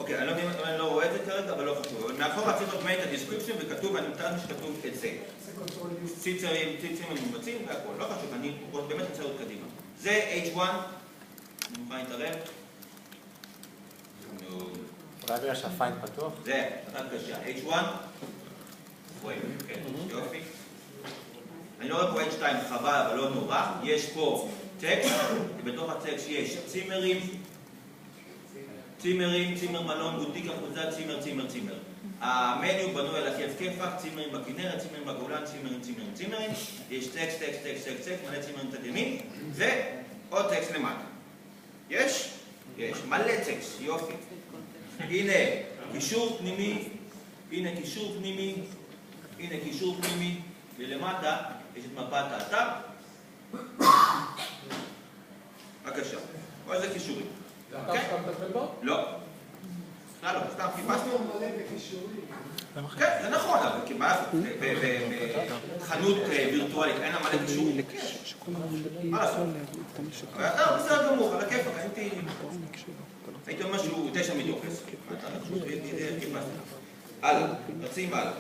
אוקיי, אני לא רואה את זה כרגע, אבל לא חשוב. אבל מאחור צריך להיות מייטה דיסקריפשן וכתוב, אני מתאר שכתוב את זה. ציצרים מבצעים והכל, לא חשוב, אני באמת רוצה עוד קדימה. זה H1, אני מוכן להתערב. אולי בגלל שהפיינד פתוח? זה, רק קשה. H1, רואים, כן, יופי. אני לא רואה פה H2 חבל, אבל לא נורא. יש פה טקסט, ובתוך הטקסט יש צימר מלון, בוטיק אחוזה, צימר. המניו בנוי על הכיף כיפק, צימרים בכנרת, צימרים בגולן, צימרים. יש טקסט, מלא צימרים צד ימין, ועוד טקסט למטה. יש מלא טקסט, יופי. הנה קישור פנימי, ולמטה יש את מפת האתר. בבקשה. כל זה קישורים. זה אתה שאתה מטפל בו? לא. לא, סתם חיפשנו. מלא בקישורים. כן, זה נכון, אבל בחנות וירטואלית אין לה מלא קישורים. מה לעשות? אבל אתה בסדר גמור, על הכיפק, הייתי אומר משהו 9 מתוך 10. הלאה, רצים הלאה.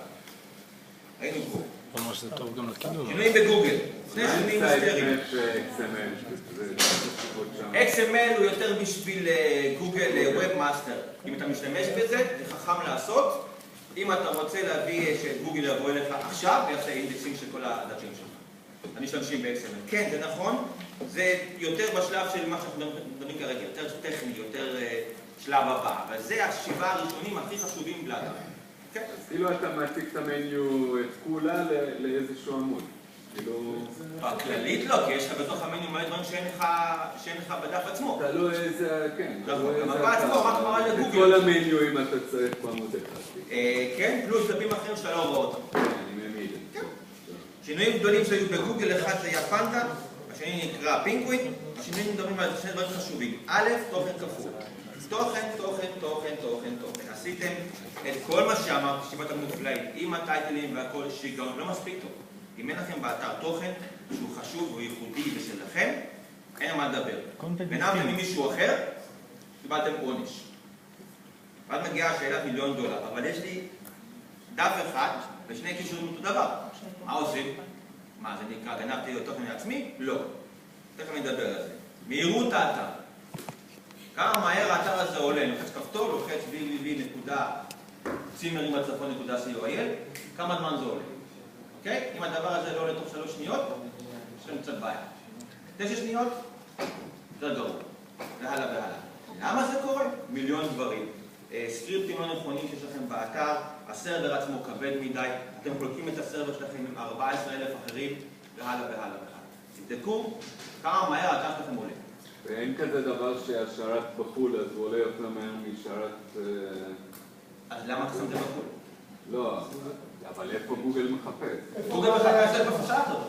היינו פה. ממש זה טוב גם לכינון. שינויים בגוגל. שני שינויים היסטריים. XML הוא יותר בשביל גוגל ובמאסטר. אם אתה משתמש בזה, זה חכם לעשות. אם אתה רוצה להביא שגוגל יבוא אליך עכשיו, ויעשה אינדקסים של כל הדאטים שלך. המשתמשים ב-XML. כן, זה נכון. זה יותר בשלב של מה שאנחנו מדברים כרגע. יותר טכני, יותר שלב הבא. אבל זה השבעה הראשונים הכי חשובים לאדם. אז כאילו אתה מעתיק את המניו, את כולה לאיזשהו עמוד. בכללית לא, כי יש לך בתוך המניו מלא דברים שאין לך בדף עצמו. אתה לא איזה, כן. המפה עצמו רק מראה לגוגל. כל המניו אם אתה צריך בעמוד אחד. כן, פלוס דפים אחרים שאתה לא רואה אותם. אני ממיד. שינויים גדולים שהיו בגוגל, אחד זה היה פנטה, השני נקרא פינגווין, השינויים מדברים על שני דברים חשובים. א', תוכן כפול. תוכן. עשיתם את כל מה שאמרתי, שבאתם מופלאים, עם הטייטלים והכל שיגעון, לא מספיק טוב. אם אין לכם באתר תוכן שהוא חשוב או ייחודי ושלכם, אין מה לדבר. ונעתם ממישהו אחר, קיבלתם עונש. ואז מגיעה שאלת $1,000,000, אבל יש לי דף אחד ושני קישורים אותו דבר. מה עושים? מה, זה נקרא, גנבתי תוכן לעצמי? לא. תכף נדבר על זה. מהירות האתר. כמה מהר האתר הזה עולה, לוחץ כפתור, לוחץ www.צימריmbצפון.co.il, כמה זמן זה עולה. אוקיי? אם הדבר הזה לא עולה תוך 3 שניות, יש לנו קצת בעיה. 9 שניות, יותר גרוע. והלאה. למה זה קורה? מיליון דברים. סקריפטים לא נכונים שיש לכם באתר, הסרבר עצמו כבד מדי, אתם חולקים את הסרבר שלכם עם 14,000 אחרים, והלאה. תבדקו כמה מהר האתר שלכם עולה. ואין כזה דבר שהשרת בחול, אז הוא עולה יותר מהר משרת... אז למה אתה שם את זה בחול? לא, אבל איפה גוגל מחפש? גוגל מחפש איפה פשעת אותו.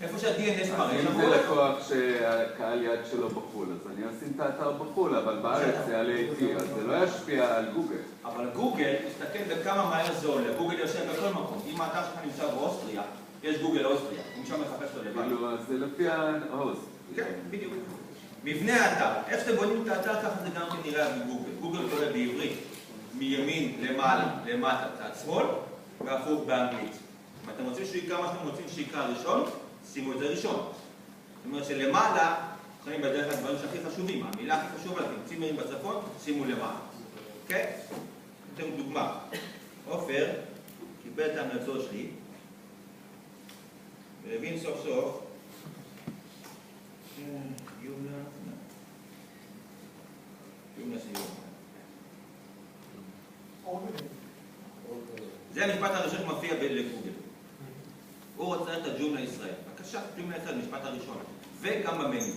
איפה שה-DNS מראה. אם זה לקוח שהקהל יד שלו בחול, אז אני אשים את האתר בחול, אבל בארץ זה יעלה איתי, אז זה לא ישפיע על גוגל. אבל גוגל, תסתכל בכמה מהר זה עולה. גוגל יושב בכל מקום. אם האתר שלך נמצא באוסטריה, יש גוגל אוסטריה. אם שם מחפש לו לבד. אז זה לפי ההוסט. כן, בדיוק. מבנה האתר. איך שאתם בונים את האתר, ככה זה גם כן נראה בגוגל. גוגל קורא בעברית, מימין למעלה, למטה, צד שמאל, והפוך באנגלית. אם אתם רוצים שהוא יקרא מה שאתם רוצים שיקרא ראשון, שימו את זה ראשון. זאת אומרת שלמעלה, שמים בדרך כלל דברים שהכי חשובים. המילה הכי חשובה, אתם צימרים בצפון, שימו למעלה. אוקיי? אתם דוגמה. עופר קיבל את ההמלצות שלי, והבין סוף סוף, זה המשפט הראשון שמופיע לגוגל. הוא רוצה את הג'ומלה ישראל. בבקשה, ג'ומלה ישראל, המשפט הראשון. וגם במניו.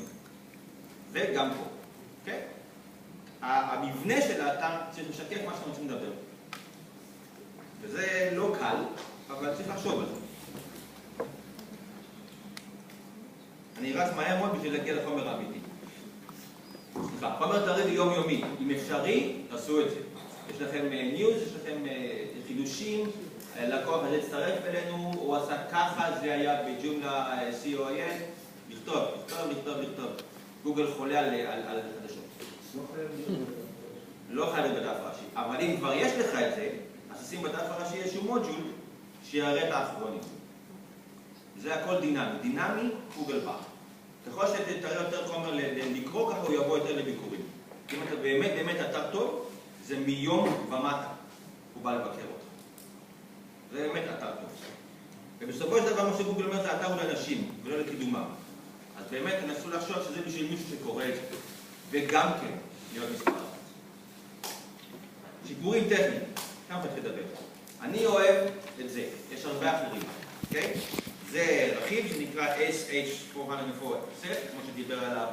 וגם פה. אוקיי? המבנה של האתר צריך לשקף מה שאתם רוצים לדבר. וזה לא קל, אבל צריך לחשוב על זה. אני רץ מהר מאוד בשביל להגיע לחומר האמיתי. סליחה, חומר תריד יומיומי. אם אפשרי, תעשו את זה. יש לכם ניוז, יש לכם חידושים, לקוח הזה הצטרף אלינו, הוא עשה ככה, זה היה בג'ומלה co.il, לכתוב. גוגל חולה על חדשות. לא חייב להיות בדף הראשי. אבל אם כבר יש לך את זה, אז תשים בדף הראשי איזשהו מודול שיראה את האחרונים. זה הכל דינמי. דינמי הוא גלפר. ככל שתראה יותר חומר לקרוא, ככה הוא יבוא יותר לביקורים. אם אתה באמת אתר טוב, זה מיום ומטה. הוא בא לבקר אותך. זה באמת אתר טוב. ובסופו של דבר, מה שגוגל אומר, זה אתר הוא לאנשים, ולא לקידומם. אז באמת תנסו לחשוב שזה בשביל מישהו שקורא את זה. וגם כן, להיות מספר. שיפורים טכניים. כמה אתה תדבר? אני אוהב את זה. יש הרבה אחרים. אוקיי? זה רכיב שנקרא SH404, כמו שדיבר עליו,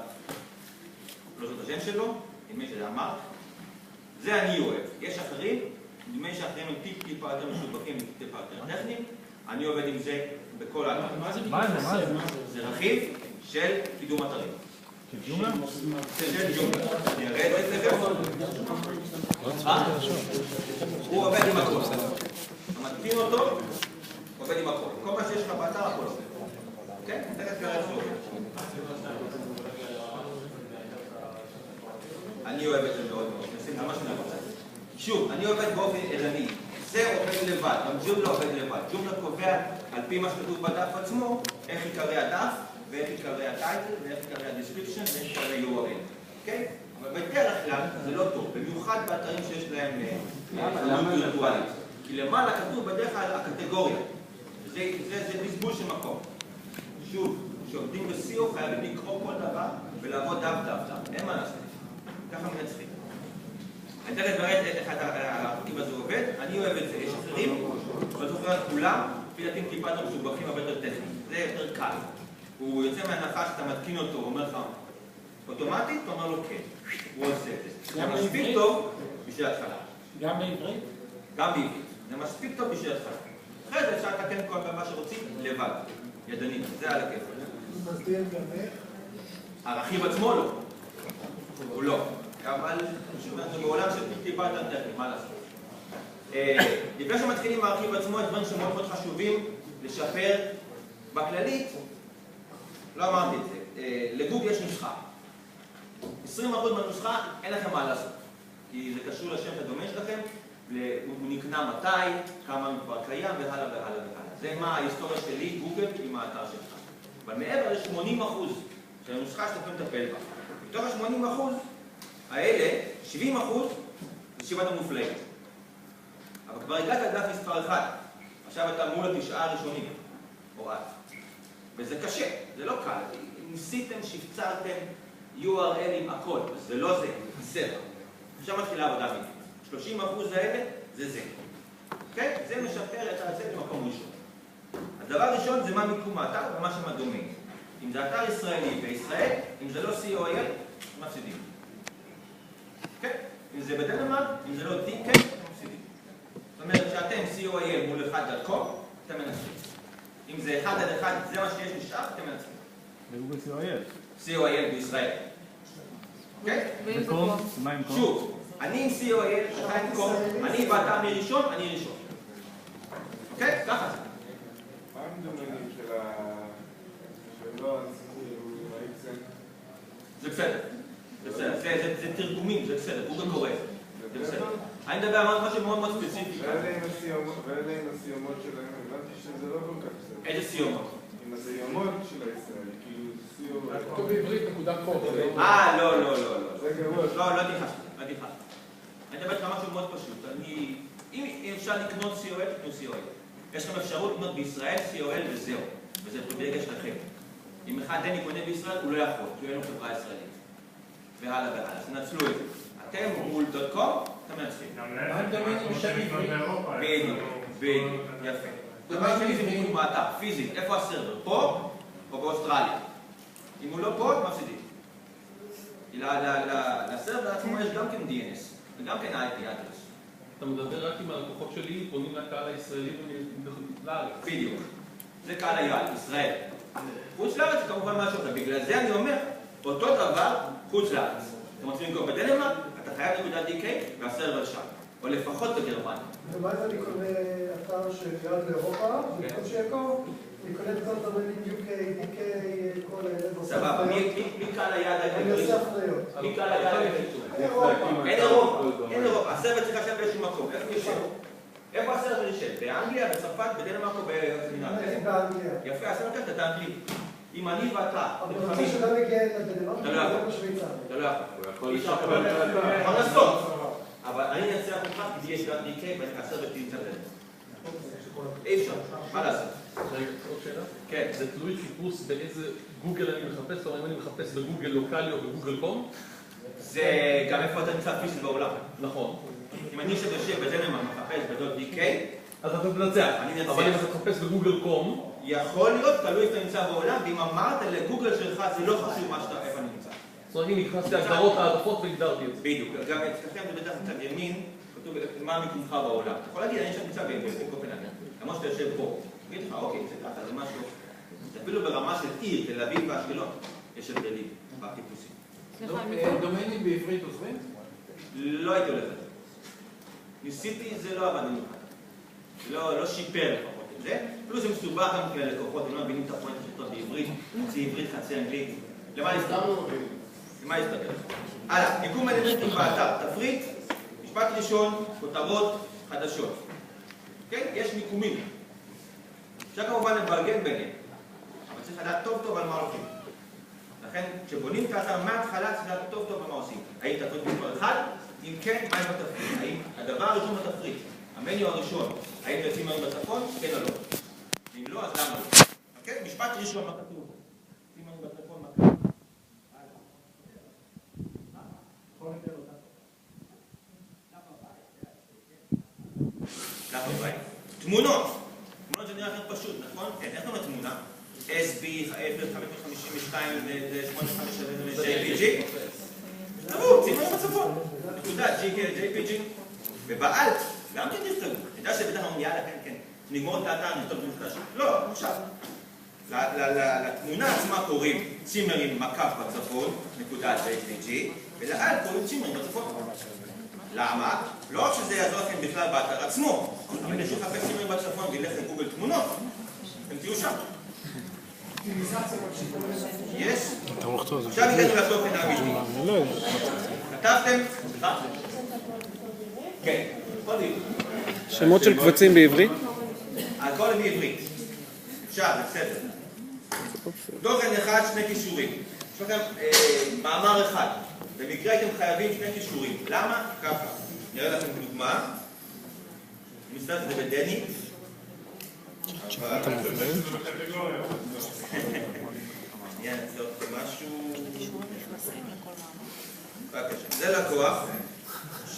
לא זאת השם שלו, נדמה שזה אמר. זה אני אוהב. יש אחרים, נדמה שאחרים הם טיפה יותר משובקים, טיפה יותר טכניים. אני עובד עם זה בכל האתר. מה זה? זה רכיב של קידום אתרים. של ג'ומלה? של ג'ומלה. אני אראה את זה לכם. הוא עובד עם הכל. אתה מתקין אותו, עובד עם הכל. כל מה שיש לך באתר, הכל עובד. כן? תכף נראה איך זה עובד. אני אוהב את זה מאוד מאוד. נשים את מה שאני רוצה. שוב, אני עובד באופן ערני. זה עובד לבד, גם ג'ומלה עובד לבד. ג'ומלה קובע, על פי מה שכתוב בדף עצמו, איך יקרא הדף, ואיך יקרא הטייטל, ואיך יקרא הדיסקריפשן, ואיך יקרא URL. אוקיי? אבל בדרך כלל זה לא טוב, במיוחד באתרים שיש להם חנות וירטואלית. כי למעלה כתוב בדרך כלל הקטגוריה. זה בזבוז של מקום. שוב, כשעובדים ב-SEO חייבים לקרוא כל דבר ולעבוד דף. אין מה לעשות. ככה מנצחים. אני תכף נראה איך החוקים הזה עובד. אני אוהב את זה. יש אחרים, אבל זוכר את כולם, לפי דעתים טיפה יותר משובחים הרבה יותר טכניים. זה יותר קל. הוא יוצא מהנחה שאתה מתקין אותו, הוא אומר לך, אוטומטית, אתה אומר לו כן. הוא עושה את זה. זה מספיק טוב בשביל התחלה. גם בעברית? גם בעברית. זה מספיק טוב בשביל התחלה. אחרי זה אפשר לתקן כל מה שרוצים לבד. ידנית. זה על הכיף. הוא מסביר גם איך? הרכיב עצמו לא. הוא לא. אבל שוב, אנחנו בעולם של טיפה יותר טכני, מה לעשות? לפני שמתחילים מהרכיב עצמו, יש דברים שמאוד מאוד חשובים לשפר בכללית. לא אמרתי את זה. לגוגל יש נוסחה. 20% מהנוסחה אין לכם מה לעשות. כי זה קשור לשם הדומיין שלכם, הוא נקנה מתי, כמה הוא כבר קיים, והלאה והלאה והלאה. זה מה ההיסטוריה שלי, גוגל, עם האתר שלך. אבל מעבר ל-80% של הנוסחה שאתם יכולים לטפל בה. בתוך ה-80% האלה, 70% זה שבעת המופלאים. אבל כבר הגעת לדף מספר 1. עכשיו אתה מול 9 הראשונים, או את. וזה קשה, זה לא קל. ניסיתם, שפצרתם, URLים, הכל. זה לא זה, בסדר. עכשיו מתחילה עבודה בדיוק. 30% האלה, זה. אוקיי? זה משפר את זה במקום ראשון. הדבר הראשון זה מה מיקום האתר ומה שם הדומיין. אם זה אתר ישראלי בישראל, אם זה לא COIL, מפסידים. אוקיי? אם זה בדנמרק, אם זה לא DK, מפסידים. זאת אומרת שאתם COIL מול 1.com, אתם מנצחים. אם זה 1 על 1, זה מה שיש נשאר, אתם מנצחים. בגוגל COIL. COIL בישראל. אוקיי? מה עם קום? שוב, אני עם COIL, אתה עם קום, אני באתר מראשון, אני ראשון. אוקיי? ככה זה. מה המדומנים שלא הסיכוי מהאיקסן? זה בסדר. זה תרגומים, זה בסדר. גוגל קורא. זה בסדר. אני מדבר על משהו מאוד מאוד ספציפי. ואלה עם הסיומות שלהם, הבנתי שזה לא כל כך בסדר. איזה סיומות? עם הסיומות של הישראלי, כאילו סיום... כתוב בעברית .com. לא. זה גרוע. לא דיחשתי. אני מדבר על משהו מאוד פשוט. אם אפשר לקנות COL, תקנו COL. יש לכם אפשרות לקנות בישראל COL וזהו. וזה פריבילגיה שלכם. אם אחד דני קונה בישראל, הוא לא יכול, כי אין לו חברה ישראלית. והלאה. אז תנצלו את זה. אתם מול .com, אתם מנצחים. מה מדומנים בשם עברית? בדיוק. יפה. דבר שני זה מיקום באתר, פיזית. איפה הסרבר? פה או באוסטרליה? אם הוא לא פה, מפסידים. לסרבר עצמו יש גם כן DNS, וגם כן IP אדרס. אתה מדבר רק עם הלקוחות שלי, פונים לקהל הישראלי לארץ. בדיוק. זה קהל היעד, ישראל. חוץ לארץ זה כמובן משהו אחר. בגלל זה אני אומר, אותו דבר חוץ לארץ. אתם רוצים לקרוא בדנמרק, אתה אתה חייב נקודת DK והסרבר שם, או לפחות בגרמניה. ומה אם אני קונה אתר שירד לאירופה, במקום שיעקוב, אני קונה את כל הדברים UK, DK, כל אלה. סבבה, מי קהל היעד אני עושה הפניות. מי קהל היעד אין אירופה, הסרבר צריך לשבת באיזשהו מקום, איפה יושב? איפה הסרבר יושב? באנגליה, בצרפת, בדנמרק או באנגליה. יפה, הסרבר כאן אתה אנגלי. אם אני ואתה, אבל אני רוצה שאתה מגיע לדנמרק, אתה לא יכול. אתה לא יכול לשחרר יכול. את האתר. יכול לעשות. אבל אני נצליח אותך כי יש גם DK ואני אעשה בטים צדד. אי אפשר, מה לעשות? עוד שאלה? כן. זה תלוי חיפוש באיזה גוגל אני מחפש, כלומר אם אני מחפש בגוגל לוקלי או בגוגל קום? זה גם איפה אתה נמצא פיזית בעולם. נכון. אם אני יושב בדנמרק מחפש בדות DK, אז אתה תנצח. אבל אם אתה מחפש בגוגל קום? יכול להיות, תלוי איפה אתה נמצא בעולם, ואם אמרת לגוגל שלך זה לא חשוב איפה אני נמצא. זאת אומרת, אם נכנסתי להגדרות העדפות והגדרתי את זה. בדיוק, גם אצלכם זה בדרך מצד ימין, כתוב מה מיקומך בעולם. אתה יכול להגיד, אני שם נמצא בקופנהגן, למרות שאתה יושב פה. תגיד לך, אוקיי, זה ככה, זה משהו. אפילו ברמה של עיר, תל אביב ואשקלון, יש הבדלים בחיפושים. דומיינים בעברית עוזרים? לא הייתי הולך לזה. ניסיתי, זה לא עבד במיוחד. לא שיפר לפחות את זה. פלוס זה מסובך גם כאלה לקוחות, הם לא מבינים את הפרויקט שלטות בעברית, חצי עברית, חצי אנגלית. למה להסתכל? למה להסתכל? הלאה, מיקום אלמנטים באתר, תפריט, משפט ראשון, כותרות, חדשות. כן? יש מיקומים. אפשר כמובן לבלגן ביניהם, אבל צריך לדעת טוב טוב על מה הולכים. לכן, כשבונים את האתר מההתחלה, צריך לדעת טוב טוב על מה עושים. האם תפריט מספר אחד? אם כן, מה עם התפריט? האם הדבר הראשון בתפריט, המניו הראשון, האם יוצאים היום בצפון? כן או לא? אם לא, אז למה לא? אוקיי? משפט ראשון, מה כתוב? יוצאים היום בצפון, מה כתוב? תמונות. תמונות זה נראה לכם פשוט, נכון? כן, איך קוראים לתמונה? SB 552 ו-857 JPG. תראו, צימנו בצפון. נקודה, JPG. ובאלט, גם כן תכתבו. אני יודע שבטח אמרו, יאללה, כן. נגמור את האתר, נכתוב את מחדש. לא, עכשיו. לתמונה עצמה קוראים צימרים מקף בצפון, נקודה JPG, ולאלט קוראים צימרים בצפון. למה? לא רק שזה יעזור לכם בכלל באתר עצמו, אבל אם יש לחפש צימרים בצפון וילך לגוגל תמונות, אתם תהיו שם. יש? עכשיו הגענו לתוכן האמיתי. כתבתם? כן, כל עברית. שמות של קבצים בעברית? הכל בעברית. אפשר, בסדר. תוכן אחד, שני קישורים. יש לכם מאמר אחד. במקרה הייתם חייבים שני קישורים. למה? ככה. נראה לכם דוגמה. מסתכל זה בדני. אני אעצור את משהו. זה לקוח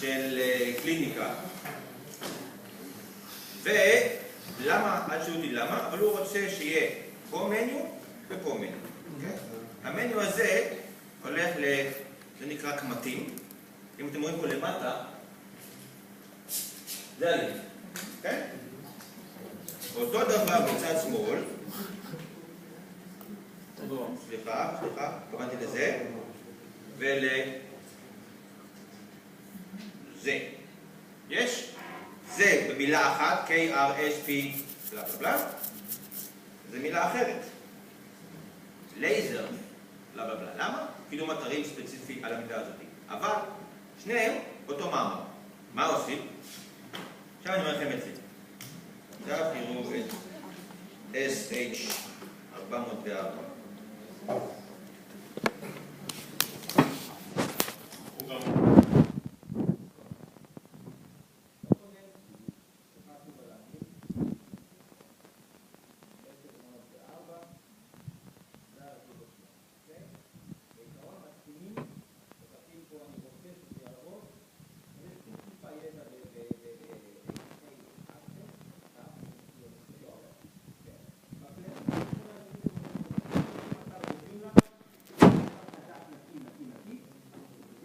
של קליניקה. ולמה, אל תשאלו אותי למה, אבל הוא רוצה שיהיה פה מניו ופה מניו. המניו הזה הולך זה נקרא קמטים. אם אתם רואים פה למטה, זה הלינק. כן? אותו דבר בצד שמאל. סליחה, התכוונתי לזה. זה. יש? זה במילה אחת, KRSP, בלה בלה בלה. זה מילה אחרת. לייזר, בלה בלה בלה. למה? קידום אתרים ספציפי על המילה הזאת. אבל שניהם אותו מאמר. מה עושים? עכשיו אני אומר לכם את זה. עכשיו תראו את SH404.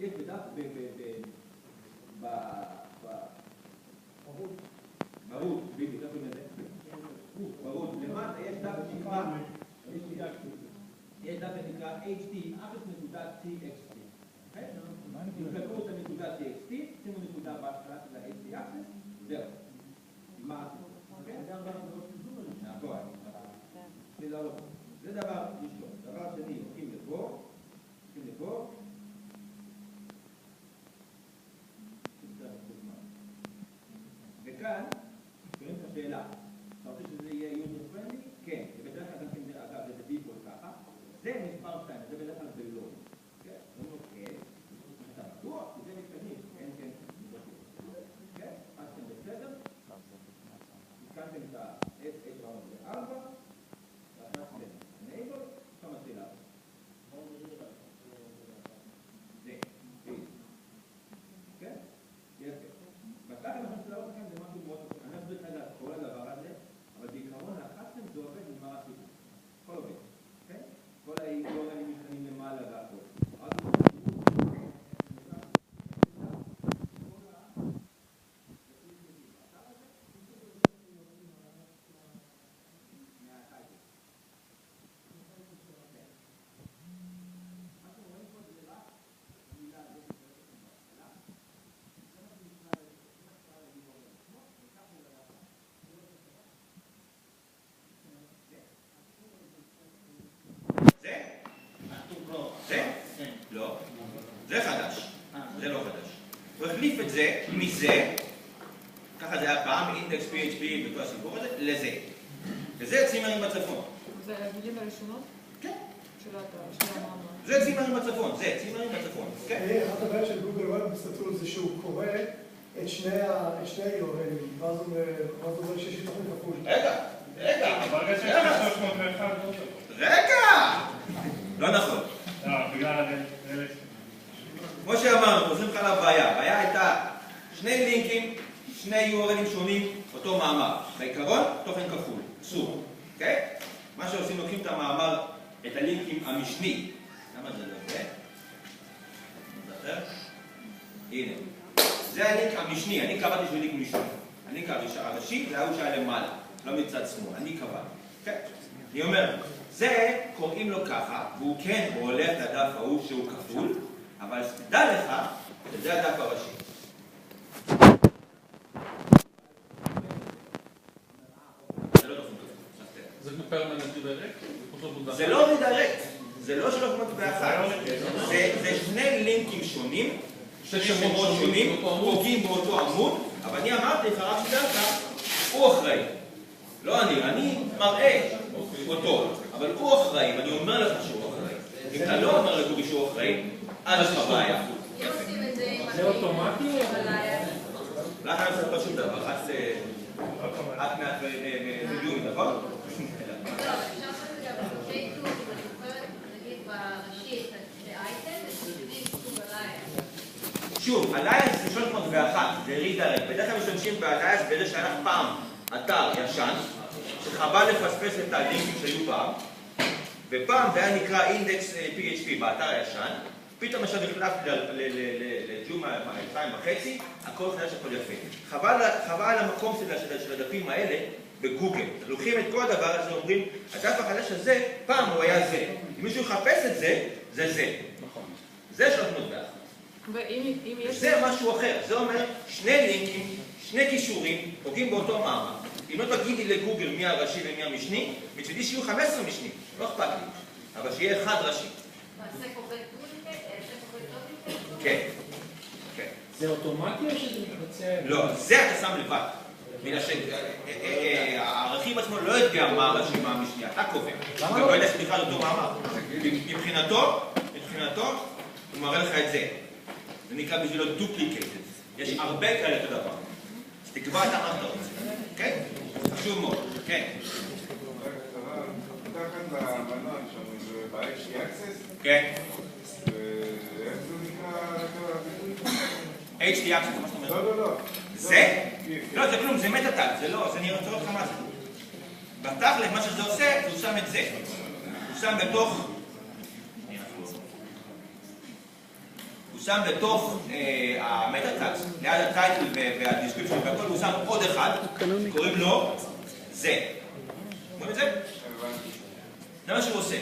יש בדף ברות, בדיוק, איך קוראים לזה? ברות, למטה יש דף שנקרא, יש דף שנקרא ht.txt. תמחקו את הנקודה. .txt, שימו נקודה בהתחלה של ה-HD access, זהו. אמרתי. נכון. זה דבר ראשון. דבר שני, הולכים לפה, וכאן, שואלים את השאלה, אתה רוצה שזה יהיה user friendly? כן, ובדרך כלל גם כן, אגב, זה דיפולט ככה, זה מספר 2, זה בדרך כלל בלא. כן, אומרים לו, כן, אתה בטוח, זה מתקדמים, כן, כן, אז אתם בסדר, התקנתם את ה-S4, ועשיתם enable, עכשיו מתחיל לעבוד. זה, כן, יפה. ואתה גם מתחיל לעבוד כאן, זה משהו מאוד, אני לא צריך לדעת כל הדבר הזה, אבל בעיקרון לחצתם זה עובד נגמר הסיפור. כל עובד, כן? כל האיגורים מתקנים למעלה והכל. זה חדש, זה לא חדש. הוא החליף את זה מזה, ככה זה היה פעם, אינדקס PHP וכל הסיפור הזה, לזה. וזה צימרים בצפון. זה המילים הראשונות? כן. של המאמר. זה צימרים בצפון, זה צימרים בצפון. אחת הבעיה של גוגל ווב בסטטוט זה שהוא קורא את שני URLים, ואז הוא אומר שיש תוכן כפול. רגע. לא נכון. כמו שאמרנו, חוזרים לך לבעיה. הבעיה הייתה שני לינקים, שני URLים שונים, אותו מאמר. בעיקרון, תוכן כפול, אסור. אוקיי? מה שעושים, לוקחים את המאמר, את הלינקים המשני. למה זה לא זה? הנה. זה הלינק המשני, אני קבעתי שהוא לינק משני. הלינק הראשי, זה הוא שהיה למעלה, לא מצד שמאל, אני קבעתי. אני אומר, זה קוראים לו ככה, והוא כן הולך לדף ההוא שהוא כפול, אבל תדע לך שזה הדף הראשי. זה לא תוכן כפול. זה פרמננט רידיירקט? זה לא רידיירקט, זה לא 301. זה שני לינקים שונים, שני שמות שונים, פוגעים באותו עמוד, אבל אני אמרתי לך רק שדעת, הוא אחראי. לא אני מראה אותו, אבל הוא אחראי, ואני אומר לך שהוא אחראי. אם אתה לא אומר לגורי שהוא אחראי, אז יש לך בעיה. זה אוטומטי? לא אתה עושה לא שום דבר, את מעט בדיוק, נכון? לא, אפשר לעשות את זה, אבל שייטו, אני זוכרת, נגיד בראשית, באייטם, ושנגיד סוג אלייס. שוב, אלייס זה 301, זה רידיירקט. בדרך כלל משתמשים באלייס בזה שהלך פעם אתר ישן, שחבל לפספס את הלינקים שהיו פעם, ופעם זה היה נקרא אינדקס PHP באתר הישן, פתאום עכשיו החלפתי לג'ומה 2.5, הכל חדש הכל יפה. חבל על המקום של הדפים האלה בגוגל. לוקחים את כל הדבר הזה ואומרים, הדף החדש הזה, פעם הוא היה זה. אם מישהו יחפש את זה, זה זה. נכון. זה 301. זה משהו אחר. זה אומר שני לינקים, שני קישורים, פוגעים באותו מאמר. אם לא תגידי לגוגל מי הראשי ומי המשני, מצדי שיהיו 15 משני, לא אכפת לי. אבל שיהיה אחד ראשי. זה קובע כן. זה אוטומטי או שזה מתבצע? לא, זה אתה שם לבד. בגלל שהרכיב עצמו לא יודע מה הראשי מה המשני, אתה קובע. אתה לא יודע סליחה על אותו מאמר. מבחינתו, הוא מראה לך את זה. זה נקרא בשבילו duplicated. יש הרבה כאלה את הדבר. אז תקבע את מה אתה רוצה. כן? חשוב מאוד. כן. מתחת למנוע שם, זה ב-HD access? כן. ואיך זה נקרא? HD access, מה זאת אומרת? לא. זה? לא, זה כלום, זה מטאטאג, זה לא, זה נראה לך מה זה. בתכל'ס, מה שזה עושה, הוא שם את זה. הוא שם בתוך... הוא שם בתוך המטאטאג, ליד הטייטל והדיסקריפשן והכל, הוא שם עוד אחד, קוראים לו זה. רואים את זה? זה מה שהוא עושה.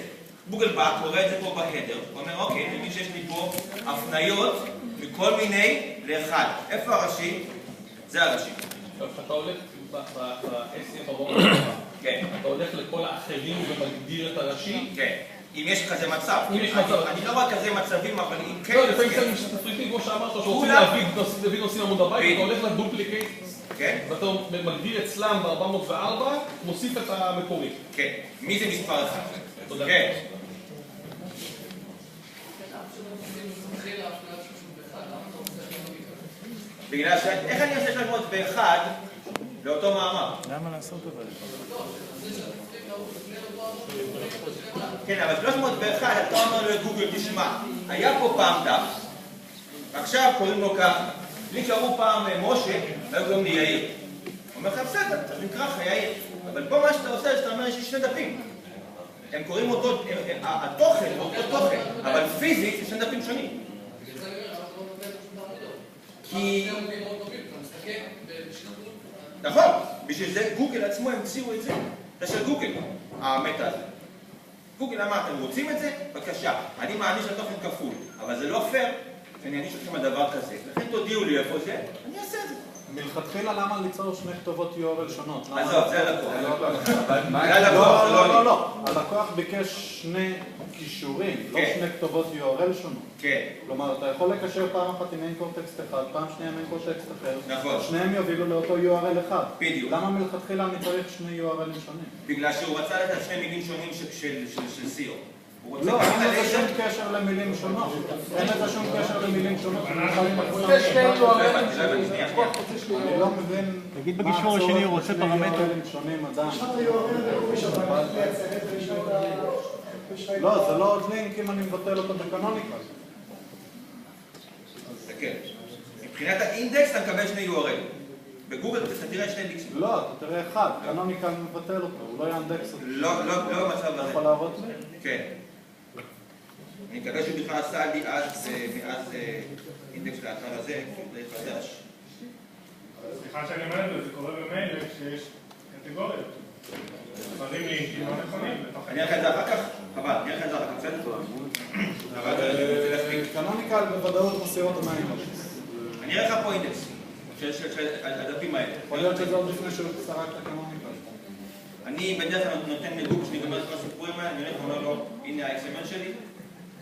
גוגל בא, קורא את זה פה בהדר, אומר, אוקיי, אני מבין שיש לי פה הפניות מכל מיני לאחד. איפה הראשי? זה הראשי. אתה הולך ב-SCF עבור כן. אתה הולך לכל האחרים ומגדיר את הראשי? כן. אם יש כזה מצב. אם יש מצב. אני לא רואה כזה מצבים, אבל אם כן... לא, לפעמים זה תפריטים, כמו שאמרת, שרוצים להביא נושאים עמוד הבית, אתה הולך לדופליקייט, ואתה מגדיר אצלם ב-404, מוסיף את המקורי. כן. מי זה מספר אחד? תודה. כן. בגלל ש... איך אני עושה 301 לאותו מאמר? למה לעשות אבל? כן, אבל 301, אתה אומר לו לגוגל, תשמע, היה פה פעם דף, עכשיו קוראים לו ככה. לי קראו פעם משה, והיו קוראים לי יאיר. הוא אומר לך, בסדר, אתה נקרא לך יאיר. אבל פה מה שאתה עושה, שאתה אומר, יש לי שני דפים. הם קוראים אותו, התוכן, אותו תוכן, אבל פיזית, זה שני דפים שונים. כי... נכון, בשביל זה גוגל עצמו המציאו את זה. זה של גוגל, המטה הזה. גוגל אמר, אתם רוצים את זה? בבקשה. אני מעניש על תוכן כפול, אבל זה לא פייר שאני אעניש אתכם על דבר כזה. לכן תודיעו לי איפה זה, אני אעשה את זה. מלכתחילה למה ליצור שני כתובות URL שונות? עזוב, זה הלקוח. לא. הלקוח ביקש שני קישורים, לא שני כתובות URL שונות. כן. כלומר, אתה יכול לקשר פעם אחת עם אנקור טקסט אחד, פעם שנייה עם אנקור טקסט אחר. נכון. שניהם יובילו לאותו URL אחד. בדיוק. למה מלכתחילה אני צריך שני URLים שונים? בגלל שהוא רצה לתת שני מילים שונים של SEO. לא, אין לזה שום קשר למילים שונות. אין לזה שום קשר למילים שונות. אני לא מבין... תגיד בגישור השני, הוא רוצה פרמטר. לא, זה לא עוד לינק אם אני מבטל אותו בקנוניקל. כן. מבחינת האינדקס אתה מקבל שני URL. בגוגל אתה תראה שני אינדקסים. לא, אתה תראה אחד. קנוניקל מבטל אותו, הוא לא יאנדקס אותו. לא במצב הזה. אתה יכול להראות לי? כן. אני מקווה שהוא בכלל עשה לי מאז אינדקס לאתר הזה, כי הוא די חדש. סליחה שאני אומרת, זה קורה במייל כשיש קטגוריות. דברים לינקים לא נכונים. אני אראה לך את זה אחר כך? חבל, אני אראה לך את זה אחר כך, בסדר? קנוניקל בוודאות מסירות המים. אני אראה לך פה אינדקס של הדפים האלה. יכול להיות שזה עוד לפני שהוא סרק את הקנוניקל. אני בדרך כלל נותן לגוגל שנגמר את כל הסיפורים האלה, אני הולך ואומר לו, הנה ה-XML שלי,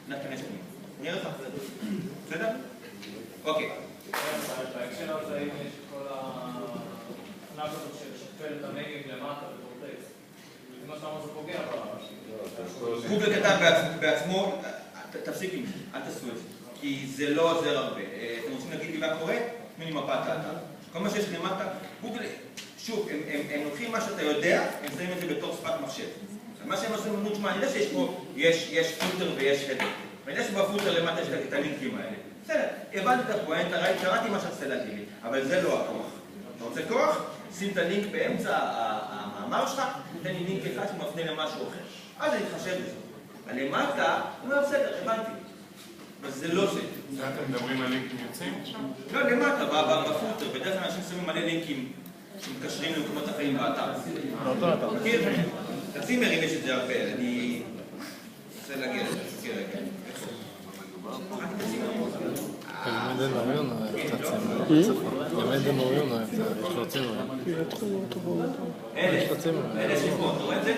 נכנס לי. אני אראה לך. בסדר? אוקיי. בהקשר הזה, אם יש כל הנאגות ששופל את הנגב למטה בטורטקסט, מה שאמר זה פוגע גוגל כתב בעצמו, תפסיק עם זה, אל תעשו את זה, כי זה לא עוזר הרבה. אתם רוצים להגיד לי מה קורה? תנו לי מפת האתר. כל מה שיש למטה, גוגל, שוב, הם לוקחים מה שאתה יודע, הם שמים את זה בתור שפת מחשב. מה שהם עושים לנו, תשמע, אני יודע שיש פה, יש פוטר ויש הדר. ואני יודע שבפוטר למטה יש את הלינקים האלה. בסדר, הבנתי את הפואנטה, קראתי מה שאתה להגיד לי, אבל זה לא הכוח. אתה רוצה כוח? שים את הלינק באמצע המאמר שלך, תן לי לינק אחד שמפנה למשהו אחר. אז אני אתחשב בזה. אבל למטה, הוא אומר, בסדר, הבנתי. אבל זה לא זה. זה אתם מדברים על לינקים יוצאים עכשיו? לא, למטה, בפוטר. בדרך כלל אנשים שמים מלא לינקים שמקשרים למקומות אחרים באתר. מכיר? בצימרים יש את זה הרבה, אני רוצה להגיע לזה, תזכיר רגע. ילמד המוריון אוהב את זה, יש לו צימרים. אלה שפה, אתה רואה את זה?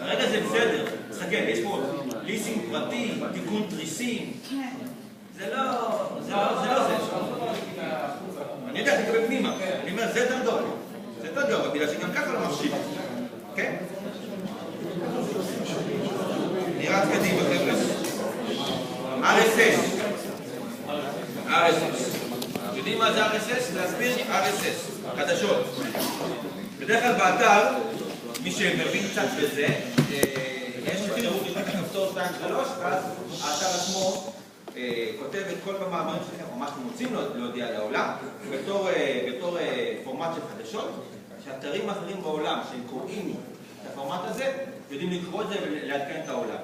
הרגע זה בסדר, תסתכל, יש פה ליסינג פרטי, תיקון תריסים. זה לא זה. אני יודע, זה קבל פנימה. אני אומר, זה יותר גרוע. זה יותר גרוע, בגלל שגם ככה לא מחשיב. כן? אני רץ קדימה, חבר'ה. RSS. יודעים מה זה RSS? להסביר RSS, חדשות. בדרך כלל באתר, מי שמבין קצת בזה, יש תראו את הכפתור 2-3, ואז האתר עצמו כותב את כל המאמרים שלכם, או מה שאתם רוצים להודיע לעולם, בתור פורמט של חדשות, שאתרים אחרים בעולם שהם קוראים את הפורמט הזה, יודעים לקרוא את זה ולעדכן את העולם.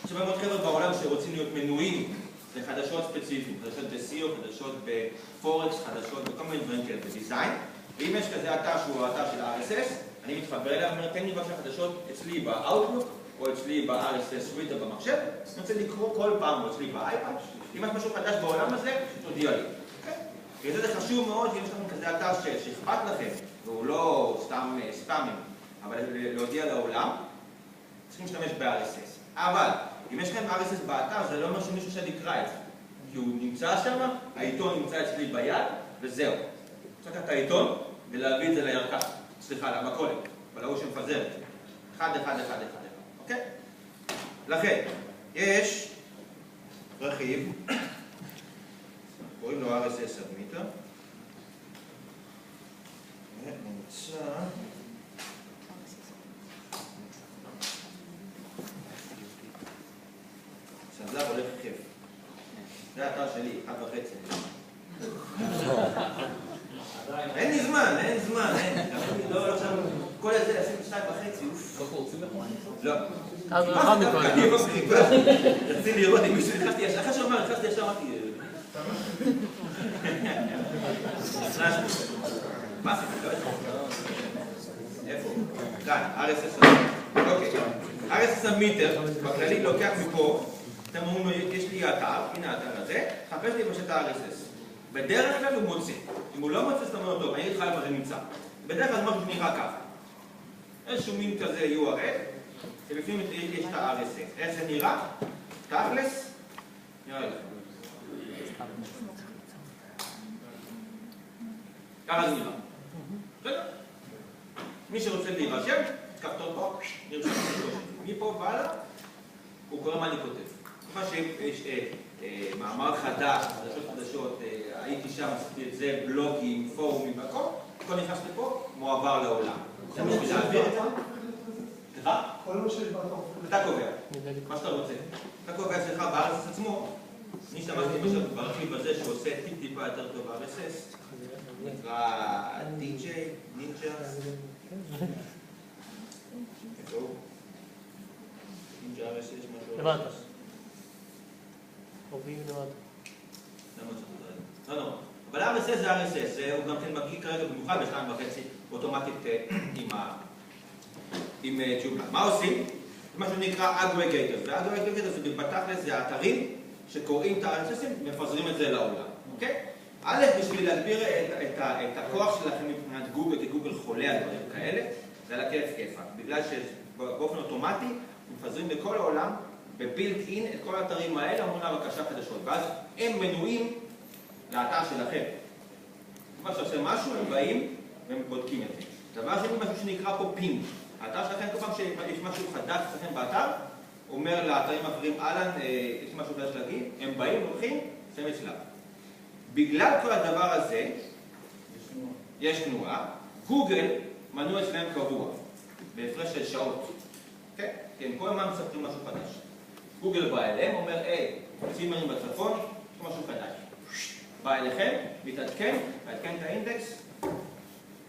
יש הרבה מאוד חבר'ה בעולם שרוצים להיות מנויים לחדשות ספציפיים, חדשות ב-SEO, חדשות בפורקס, חדשות בכל מיני דברים כאלה בדיזיין. ואם יש כזה אתר שהוא האתר של RSS, אני מתחבר אליו, אומר, תן לי בבקשה חדשות אצלי ב-Outlook, או אצלי ב-RSS סוויט או במחשב, אני רוצה לקרוא כל פעם, או אצלי באייפד, אם יש משהו חדש בעולם הזה, תודיע לי. וזה זה חשוב מאוד, אם יש לכם כזה אתר שאכפת לכם, והוא לא סתם ספאמים, אבל להודיע לעולם, צריכים להשתמש ב-RSS. אבל, אם יש לכם RSS באתר, זה לא אומר שמישהו שיקרא את זה. כי הוא נמצא שם, העיתון נמצא אצלי ביד, וזהו. צריך לקחת את העיתון ולהביא את זה לירקה. סליחה, למכולת, אבל הוא שמפזר את זה. אחד, אוקיי? לכן, יש רכיב, קוראים לו RSS Submitter, ונמצא... סנדלר הולך כיף. זה האתר שלי, 1.5. אין לי זמן, אין. לא, עכשיו, כל הזה, עשיתי 2.5, אוף. לא פורצים לך? לא. אז רחב מכל. רציתי לראות אם מישהו נכנסתי ישר. אחרי שאומר, נכנסתי ישר, אמרתי... מה עשיתי? איפה? כאן, RSS Submitter. אוקיי. RSS Submitter, בכללי לוקח מפה, אתם אומרים לו, יש לי אתר, הנה האתר הזה, חפש לי פשוט ה-RSS. בדרך כלל הוא מוצא. אם הוא לא מוצא, זאת אומרת, טוב, אני אגיד לך איפה זה נמצא. בדרך כלל זה משהו שנראה ככה. איזשהו מין כזה URL, שבפנים יש את ה-RSS. איך זה נראה? תכלס? נראה לכם. ככה זה נראה. בסדר? מי שרוצה להירשם, כפתור פה, נרשם. מפה והלאה, הוא קורא מה אני כותב. מה שיש מאמר חדש, חדשות, הייתי שם, עשיתי את זה, בלוגים, פורומים והכל, הכל נכנס לפה, מועבר לעולם. זה בשביל להעביר את זה? סליחה? כל מה שיש באתר. אתה קובע, מה שאתה רוצה. אתה קובע אצלך ב-RSS עצמו, אני השתמשתי למשל ברכיב הזה שעושה טיפה יותר טוב ב-RSS, נקרא DJ, נינג'ה. איפה הוא? נינג'ה RSS, משהו. לבד. עוברים לבד. לא. אבל RSS זה RSS, הוא גם כן מגיע כרגע במיוחד ב-2.5 אוטומטית עם ג'ובלה. מה עושים? זה מה שנקרא אגרגייטר. ואגרגייטר זה בתכלס, זה האתרים שקוראים את ה-RSSים ומפזרים את זה לעולם. אוקיי? א', בשביל להגביר את הכוח שלכם מבחינת גוגל, כי גוגל חולה על דברים כאלה, זה על הכיף כיפה. בגלל שבאופן אוטומטי מפזרים לכל העולם בבילט אין את כל האתרים האלה, אומרים לה בקשה חדשות. ואז הם מנויים לאתר שלכם. כבר שעושה משהו, הם באים והם בודקים את זה. דבר שני, משהו שנקרא פה פינג. האתר שלכם, כל פעם שיש משהו חדש אצלכם באתר, אומר לאתרים האחרים, אהלן, יש לי משהו חדש להגיד, הם באים, הולכים, שמים אצלם. בגלל כל הדבר הזה, יש תנועה, גוגל מנוע אצלם קבוע, בהפרש של שעות. כן? כן, כל הזמן מספרים משהו חדש. גוגל בא אליהם, אומר, צימרים בצפון, יש משהו חדש. בא אליכם, מתעדכן, מתעדכן את האינדקס,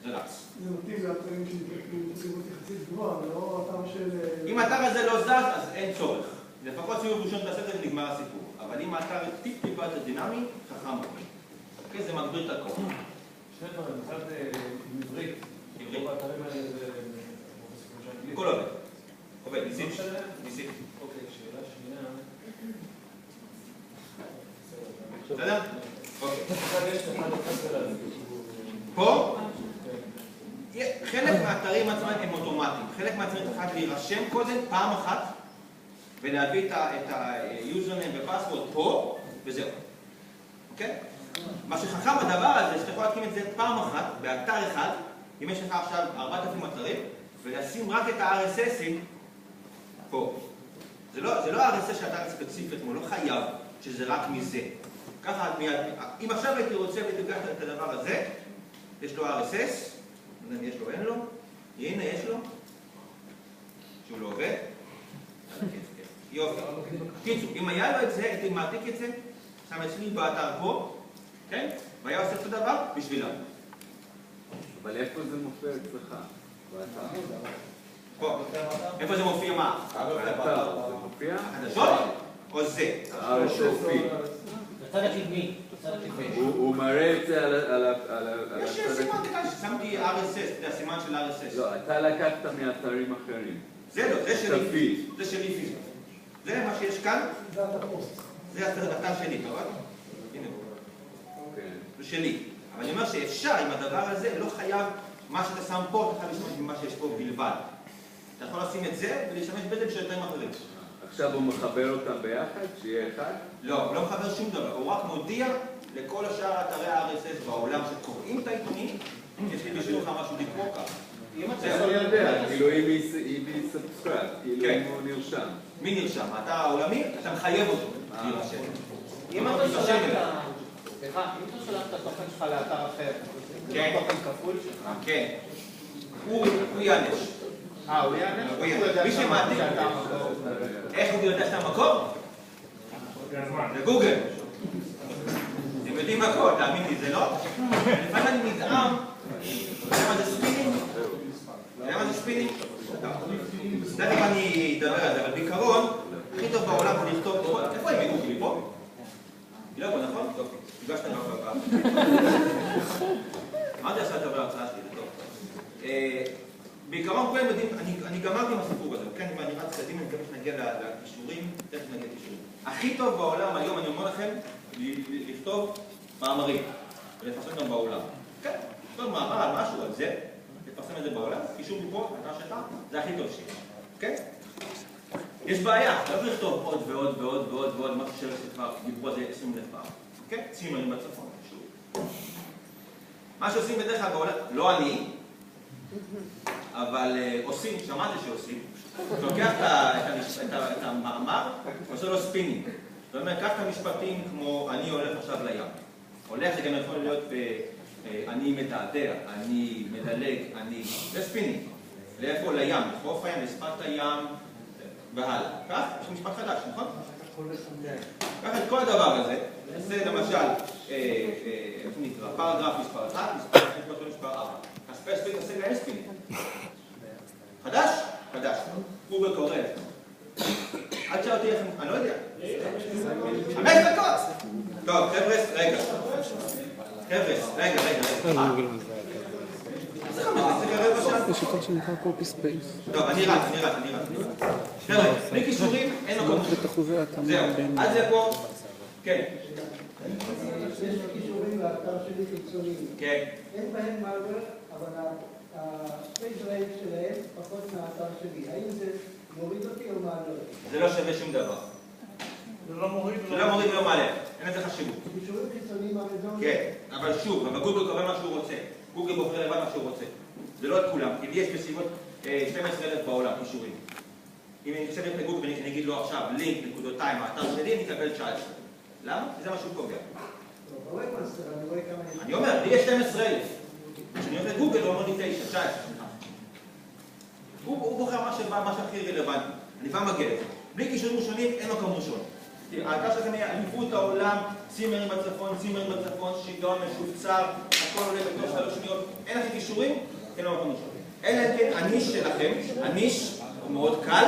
זה רץ. זה מתאים לאתרים שנקראים יחסית גבוהה, ולא אתר של... אם האתר הזה לא זז, אז אין צורך. לפחות סיבוב ראשון תעשה את זה ונגמר הסיפור. אבל אם האתר טיפה יותר דינמי, חכם מאוד. אוקיי, זה מגביר את הכוח. שני דברים, אחד עברית. עברית? באתרים האלה זה... הכל עובד. עובד, ניסים. אוקיי, שאלה שנייה. בסדר? אוקיי. אוקיי. פה, חלק מהאתרים עצמם הם אוטומטיים. חלק מהאתרים צריך להירשם קודם, פעם אחת, ולהביא את היוזרניים ופסוורד פה, וזהו. אוקיי? מה שחכם בדבר הזה, שאתה יכול להתקים את זה פעם אחת, באתר אחד, אם יש לך עכשיו 4,000 אתרים, ולשים רק את ה-RSSים פה. זה לא ה-RSS שאתר ספציפית, הוא לא חייב שזה רק מזה. ככה, אם עכשיו הייתי רוצה ותיקח את הדבר הזה, יש לו RSS, יש לו, אין לו, הנה יש לו, שהוא לא עובד, יופי. קיצור, אם היה לו את זה, הייתי מעתיק את זה, שם אצלי באתר פה, כן? והיה עושה את הדבר בשבילם. אבל איפה זה מופיע אצלך? באתר. פה. איפה זה מופיע מה? באתר. זה מופיע? חדשות? או זה? בצד הקדמי. הוא מראה את זה על יש סימן כאן ששמתי RSS, זה הסימן של RSS. לא, אתה לקחת מאתרים אחרים. זה לא, זה שלי. זה שלי פיזית. זה מה שיש כאן. זה הפוסט. זה האתר שלי, אתה רואה? הנה הוא. זה שלי. אבל אני אומר שאפשר עם הדבר הזה, לא חייב מה שאתה שם פה, אתה חייב להשתמש במה שיש פה בלבד. אתה יכול לשים את זה ולהשתמש בזה בשביל דברים אחרים. עכשיו הוא מחבר אותם ביחד, שיהיה אחד? לא, הוא לא מחבר שום דבר, הוא רק מודיע לכל השאר אתרי ה-RSS בעולם שקוראים את העיתונים, יש לי בשבילך משהו לקרוא ככה. אני יודע, כאילו אם היא סאבסקרייב, כאילו אם הוא נרשם. מי נרשם? האתר העולמי, אתה מחייב אותו להירשם. אם אתה שולח את התוכן שלך לאתר אחר, זה לא תוכן כפול שלך? כן. הוא יענש. הוא יענש? מי שמעתיק. איך הוא יודע שאתה מקור? זה גוגל. הם יודעים הכל, תאמין לי, זה לא? לפעמים אני נדהם, אתה יודע מה זה ספינינג? אתה יודע מה זה ספינינג? תכף אני אדבר על זה, אבל בעיקרון, הכי טוב בעולם הוא לכתוב, איפה הם גוגל? פה? היא לא פה, נכון? טוב, תיגשת גם בבא. אמרתי עכשיו לדבר על ההרצאה שלי, זה טוב. בעיקרון כולם יודעים, אני גמרתי עם הסיפור הזה, כן, אני רץ קדימה, אני מקווה שנגיע לקישורים, תכף נגיע לקישורים. הכי טוב בעולם היום, אני אומר לכם, לכתוב מאמרים, ולפרסם גם בעולם. כן, לכתוב מאמר על משהו, על זה, לפרסם את זה בעולם, קישור מפה, אתה שלך, זה הכי טוב שיש. כן? יש בעיה, אתה לא צריך לכתוב עוד ועוד ועוד ועוד ועוד, משהו שכבר דיברו על זה 20,000 פעם. כן? צימרים בצפון, שוב. מה שעושים בדרך כלל בעולם, לא אני, אבל עושים, שמעתי שעושים, לוקח את המאמר, עושה לו ספינינג. זאת אומרת, קח את המשפטים כמו אני הולך עכשיו לים. הולך זה גם יכול להיות אני מתעתע, אני מדלג, אני... זה ספינינג. לאיפה? לים, לחוף הים, לשפת הים והלאה. כך? יש משפט חדש, נכון? קח את כל הדבר הזה, נעשה למשל, איך נקרא, פרגרף מספר 1, מספר 2, מספר 4. הספייס ספינינג עושה גם ספינינג. חדש? חדש. גוגל קורא. עד שאותי איך... אני לא יודע. 5 דקות! טוב, חבר'ס, רגע. חבר'ס, רגע. זה 5 דקות, יש יותר שנקרא קופי ספייס. טוב, אני רץ. חבר'ה, בלי קישורים, אין לו קופי. זהו, עד זה פה. כן. יש קישורים לאתר שלי חיצוניים. כן. אין בהם malware, אבל הפייג' רייט שלהם פחות מהאתר שלי. האם זה מוריד אותי או מעלה אותי? זה לא שווה שום דבר. זה לא מוריד ולא מעלה. אין לזה חשיבות. קישורים חיצוניים אמזון? כן, אבל שוב, אבל גוגל קורא מה שהוא רוצה. גוגל בוחר לבד מה שהוא רוצה. זה לא את כולם, כי לי יש בסביבות 12,000 בעולם קישורים. אם אני אצטרך לגוגל ואני אגיד לו עכשיו לינק נקודותיים מהאתר שלי, אני אקבל 19. למה? כי זה מה שהוא קובע. אני אומר, לי יש 12,000. כשאני הולך לגוגל, הוא אומר לי 19. הוא בוחר מה שהכי רלוונטי. אני פעם מגיע לזה. בלי קישורים ראשונים, אין לו כמו ראשון. האתר שלכם יהיה אליפות העולם, צימרים בצפון, שיגעון משופצר, הכל עולה בתוך 3 שניות. אין לכם קישורים, אין לו כמו ראשון. אלא אם כן, הניש שלכם, הניש הוא מאוד קל,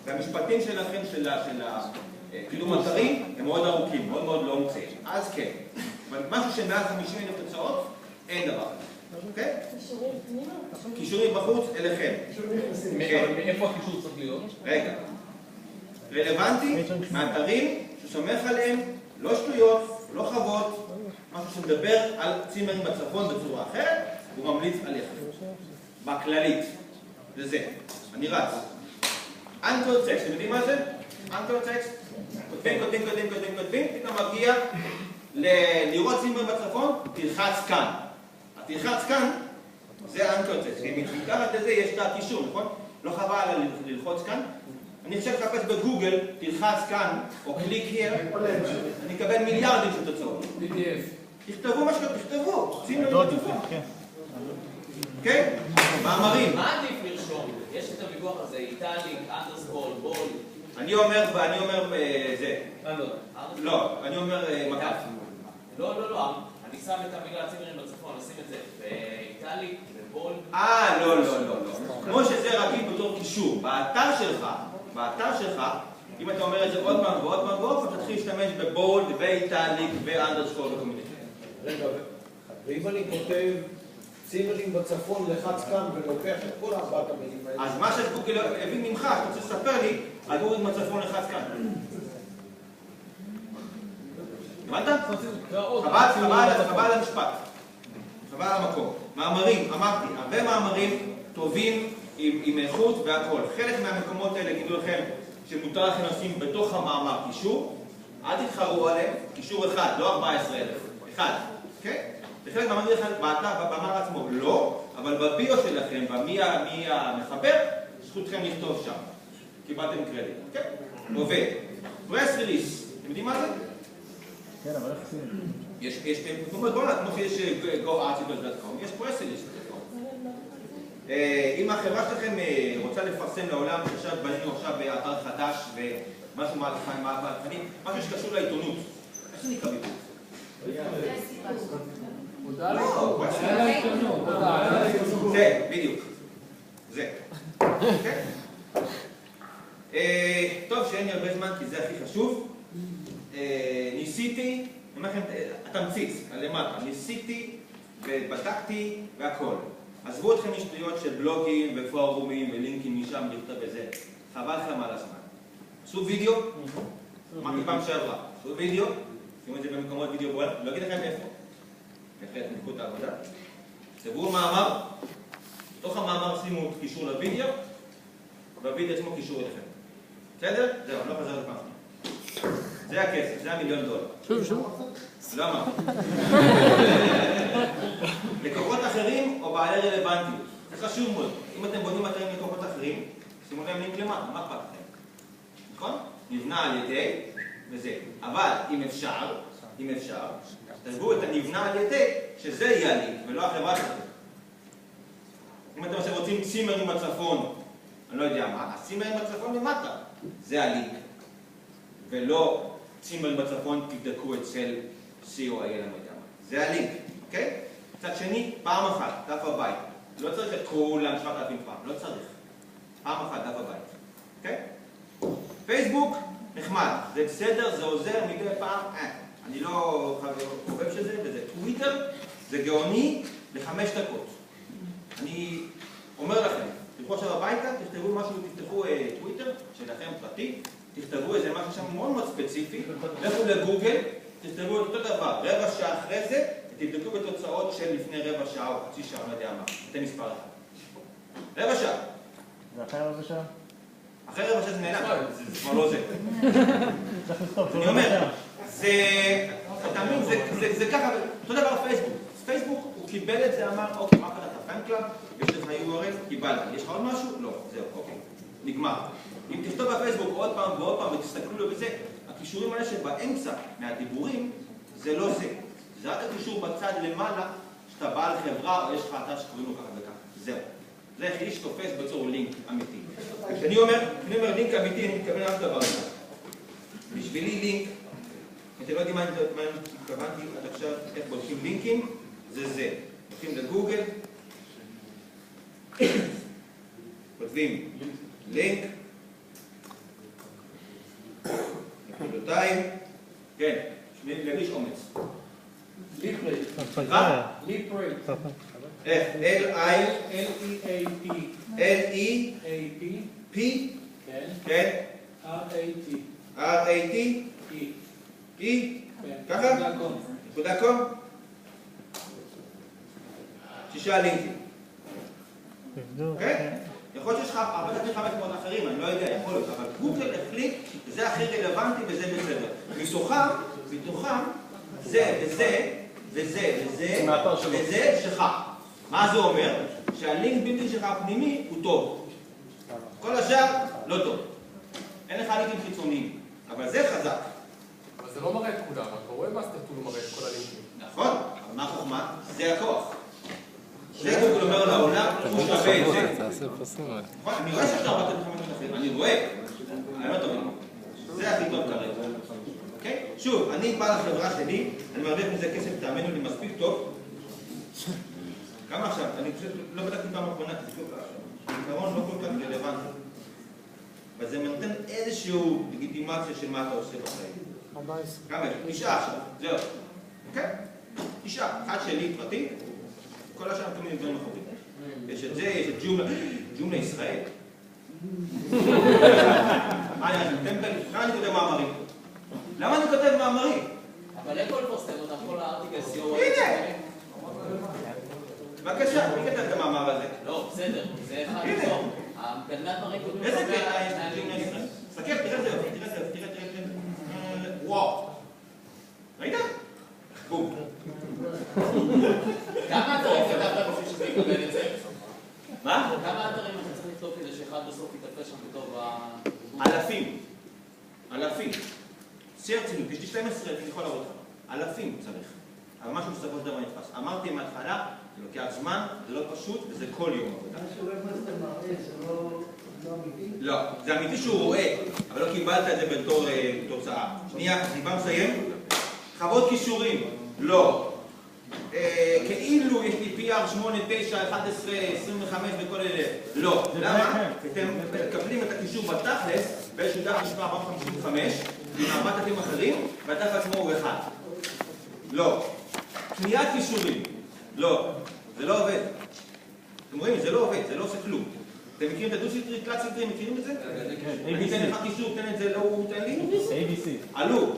והמשפטים שלכם של קידום אתרים הם מאוד ארוכים, מאוד לא מוצאים. אז כן. אבל משהו שמעל 50,000 תוצאות, אין דבר. אוקיי? קישורים פנימה? קישורים בחוץ, אליכם. מאיפה הקישור צריך להיות? רגע. רלוונטי מאתרים שסומך עליהם, לא שטויות, לא חוות, משהו שמדבר על צימרים בצפון בצורה אחרת, הוא ממליץ עליך. בכללית. זה זה. אני רץ. אנקר טקסט, אתם יודעים מה זה? אנקר טקסט. כותבים, פתאום מגיע לראות צימרים בצפון, תלחץ כאן. התלחץ כאן, זה אנקר טקסט. מתחת לזה יש את הקישור, נכון? לא חבל ללחוץ כאן. אני חושב לחפש בגוגל, תלחץ כאן, או קליק here, אני אקבל מיליארדים של תוצאות. תכתבו מה שתכתבו, צימרים בצפון. כן? מאמרים. מה עדיף לרשום? יש את הוויכוח הזה, איטליק, אנדרסקול, בול. אני אומר זה. לא, אני אומר מקף. לא. אני שם את המילה צימרים בצפון, נשים את זה באיטליק, בבול. לא. כמו שזה רגיל בתור קישור. באתר שלך, אם אתה אומר את זה עוד פעם ועוד פעם, תתחיל להשתמש בבולד, באיטליק, באנדרסקול וכל מיני. רגע, ואם אני כותב צימרים בצפון לחץ כאן ולוקח את כל 4 המילים האלה. אז מה שגוגל הבין ממך, אתה רוצה לספר לי, אלגוריתם בצפון לחץ כאן. הבנת? חבל על המשפט. חבל על המקום. מאמרים, אמרתי, הרבה מאמרים טובים עם איכות והכל. חלק מהמקומות האלה יגידו לכם שמותר לכם לשים בתוך המאמר קישור, אל תתחרו עליהם, קישור אחד, לא 14,000, אחד, אוקיי? וחלק מהמאמרים לכם במאמר עצמו לא, אבל בביו שלכם, במי המחבר, זכותכם לכתוב שם. קיבלתם קרדיט, אוקיי? עובד. פרס ריליס, אתם יודעים מה זה? כן, אבל איך עושים? יש מקומות בעולם, כמו שיש goarticles.com, יש פרס ריליס. אם החברה שלכם רוצה לפרסם לעולם, עכשיו בנינו עכשיו באתר חדש ומשהו מהפכני, משהו שקשור לעיתונות. איך זה נקרא בעברית? זה, בדיוק. זה. טוב, שאין לי הרבה זמן כי זה הכי חשוב. ניסיתי, אני אומר לכם, התמציץ, למטה, ניסיתי ובדקתי והכל. עזבו אתכם משטויות של בלוגים ופורומים ולינקים משם לכתוב בזה. חבל לכם על הזמן. עשו וידאו, אמרתי פעם שעברה, עשו וידאו, שימו את זה במקומות וידאו בועל, לא אגיד לכם איפה. בהחלט נקחו את העבודה. תכתבו מאמר, בתוך המאמר שימו קישור לוידאו, והוידאו עצמו קישור אליכם. בסדר? זהו, לא חזר לפעם. זה הכסף, זה $1,000,000. לא אמרתי. לקוחות אחרים או בעלי רלוונטיות. זה חשוב מאוד. אם אתם בונים אתרים לקוחות אחרים, שימו להם לינק למטה, מה אכפת לכם? נכון? נבנה על ידי וזה. אבל אם אפשר, תסגרו את הנבנה על ידי שזה יהיה לינק ולא החברה שלכם. אם אתם עכשיו רוצים צימרים בצפון, אני לא יודע מה, הצימרים בצפון למטה, זה הלינק. ולא צימרים בצפון תבדקו אצל COIL, אני לא יודע מה. זה הלינק, אוקיי? מצד שני, פעם אחת, דף הבית. לא צריך את כולם 7,000 פעם, לא צריך. פעם אחת, דף הבית. אוקיי? פייסבוק, נחמד. זה בסדר, זה עוזר מדי פעם, אני לא חובב של זה, וזה טוויטר, זה גאוני ל5 דקות. אני אומר לכם, תלכו עכשיו הביתה, תכתבו משהו, תפתחו טוויטר שלכם פרטי, תכתבו איזה משהו שם מאוד מאוד ספציפי, לכו לגוגל, תכתבו את אותו דבר, רבע שעה אחרי זה, ותבדקו בתוצאות של לפני רבע שעה או חצי שעה, לא יודע מה, אתם מספר אחד. רבע שעה. ואחרי רבע שעה? אחרי רבע שעה זה נעלם, זה כבר לא זה. אני אומר, אתה מבין, זה ככה, אותו דבר פייסבוק. פייסבוק, הוא קיבל את זה, אמר, אוקיי, מה קרה, אתה פן קלאב, יש לך URL, קיבלת. יש לך עוד משהו? לא, זהו, אוקיי, נגמר. אם תכתוב בפייסבוק עוד פעם ועוד פעם ותסתכלו לו בזה, הכישורים האלה שבאמצע מהדיבורים, זה לא זה. זה רק הקישור בצד למעלה, שאתה בעל חברה או יש לך אתר שקוראים לו ככה וככה. זהו. זה היחידי שתופס בצור לינק אמיתי. כשאני אומר לינק אמיתי, אני מתכוון רק דבר אחד. בשבילי לינק, אתם לא יודעים מה התכוונתי עד עכשיו, איך בודקים לינקים, זה. הולכים לגוגל, כותבים לינק, נקודותיים, כן, להגיש אומץ. ליפרייט. ליפרייט. איך? L-I-L-E-A-P. L-E-A-P? כן. R-A-T. R-A-T? E? ככה? נקודה קום? 6 לינקים. כן? יכול להיות שיש לך 4,500 אחרים, אני לא יודע, יכול להיות, אבל גוגל החליט, זה הכי רלוונטי וזה בסדר. מתוכם, זה וזה, וזה וזה, וזה שלך. מה זה אומר? שהלינק בלתי שלך הפנימי הוא טוב. כל השאר לא טוב. אין לך לינקים חיצוניים, אבל זה חזק. אבל זה לא מראה את כולם, אתה רואה מה סטטול הוא מראה את כל הלינקים. נכון, אבל מה החוכמה? זה הכוח. זה גוגל אומר לעולם, הוא שווה את זה. אני רואה שאתה 4,500 אחרים, אני רואה. אני לא טוב. זה הכי טוב כרגע. אוקיי? שוב, אני בא לחברה שלי, אני מרוויח מזה כסף, תאמינו לי מספיק טוב. כמה עכשיו? אני פשוט לא בדקתי פעם אחרונה, בעיקרון לא כל כך רלוונטי. אבל זה נותן איזושהי לגיטימציה של מה אתה עושה בחיים. 14. כמה יש? 9 עכשיו, זהו. אוקיי? 9. אחד שלי פרטי, כל השאר תמיד דברים אחרים. יש את זה, יש את ג'ומלה ישראל. למה אני כותב מאמרים? למה אני כותב מאמרים? אבל איפה לפרסם אותם? כל הארטיקל SEO? הנה! בבקשה, מי כתב את המאמר הזה? לא, בסדר, זה אחד בסוף. המקדמי הדברים כותבים... איזה קטע יש לג'ומלה ישראל? סתכל, תראה זה יופי, תראה. וואו. ראית? בום. כמה אתרים כתבת בשביל שזה יקבל את זה? מה? כמה אתרים אתה צריך לכתוב כדי שאחד בסוף יתאפה שם בתור אלפים. סרצינות, יש לי 12, אני יכול להראות לך. אלפים צריך. אבל משהו בסופו של דבר נתפס. אמרתי מההתחלה, זה לוקח זמן, זה לא פשוט, וזה כל יום עבודה. מה שאומר מה שאתה מראה, זה לא אמיתי? לא, זה אמיתי שהוא רואה, אבל לא קיבלת את זה בתור תוצאה. שנייה, אני כבר מסיים. חוות קישורים, לא. כאילו יש לי PR 8, 9, 11, 25 וכל אלה. לא. למה? אתם מקבלים את הקישור בתכלס, באיזשהו דף נשמע 455, עם 4,000 אחרים, והדף עצמו הוא אחד. לא. קניית קישורים, לא. זה לא עובד. אתם רואים? זה לא עובד, זה לא עושה כלום. אתם מכירים את הדו-סטרי, תלת-סטרי, מכירים את זה? אני אתן לך קישור, תן את זה, לא הוא תן לי? ABC. עלו.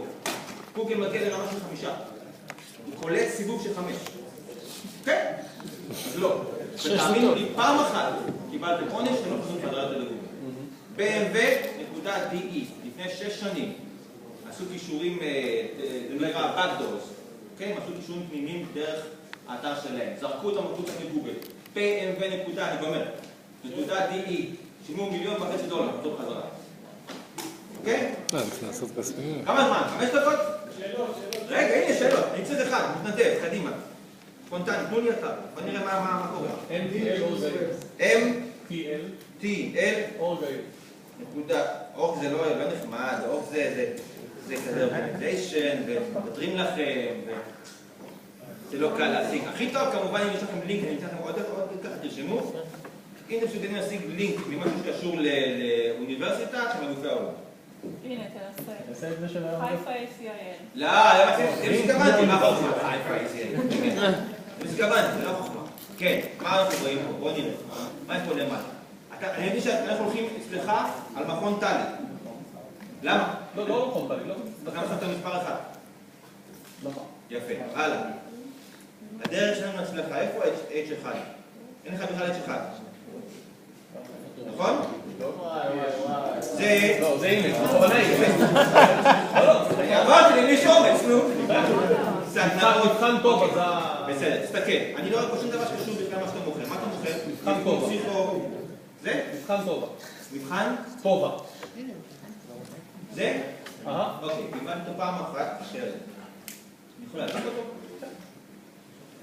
גוגל מגיע לרמה של 5. הוא קולט סיבוב של 5. כן? אז לא. ותאמינו לי, פעם אחת קיבלתם עונש, אתם לא חוזרים חזרה יותר לגוגל. BMW.de, לפני 6 שנים, עשו קישורים, זה נראה backdoors, אוקיי? הם עשו קישורים פנימיים דרך האתר שלהם. זרקו אותם החוצה מגוגל. BMW.de, שילמו $1,500,000, חזור חזרה. אוקיי? צריך לעשות כספים. כמה זמן? 5 דקות? רגע, הנה שאלות. אני צריך אחד, מתנדב, קדימה. ספונטני, תנו לי אתר. בוא נראה מה קורה. MTL אורג זה לא נחמד, אורג זה כזה אורגניזיישן, ומדברים לכם, זה לא קל להשיג. הכי טוב כמובן אם יש לכם לינק, אני אתן לכם עוד ככה, תרשמו. אם אתם מסוגלים להשיג לינק ממשהו שקשור לאוניברסיטה, אתם אלופי העולם. הנה, תנסה. חיפה ACIL. לא, זה מסגבנתי, מה חוכמה? חיפה ACIL. זה מסגבנתי, זה לא חוכמה. כן, מה אנחנו רואים פה? בואו נראה. מה יש פה למעלה? אני מבין שאנחנו הולכים אצלך על מכון טלי. למה? לא מכון טלי, לא. למה שמת מספר 1? נכון. יפה, הלאה. הדרך שלנו אצלך, איפה H1? אין לך בכלל H1. נכון? זה... לא, זה אימץ, אבל אמרתי לי, יש אומץ, נו. מבחן טוב, אז בסדר, תסתכל. אני לא רואה פה שום דבר שקשור בכלל מה שאתה מוכר. מה אתה מוכר? מבחן טובה. זה? מבחן טובה. מבחן? טובה. זה? אוקיי, קיבלתי אותו פעם אחת, תשאר. אני יכול להגיד אותו?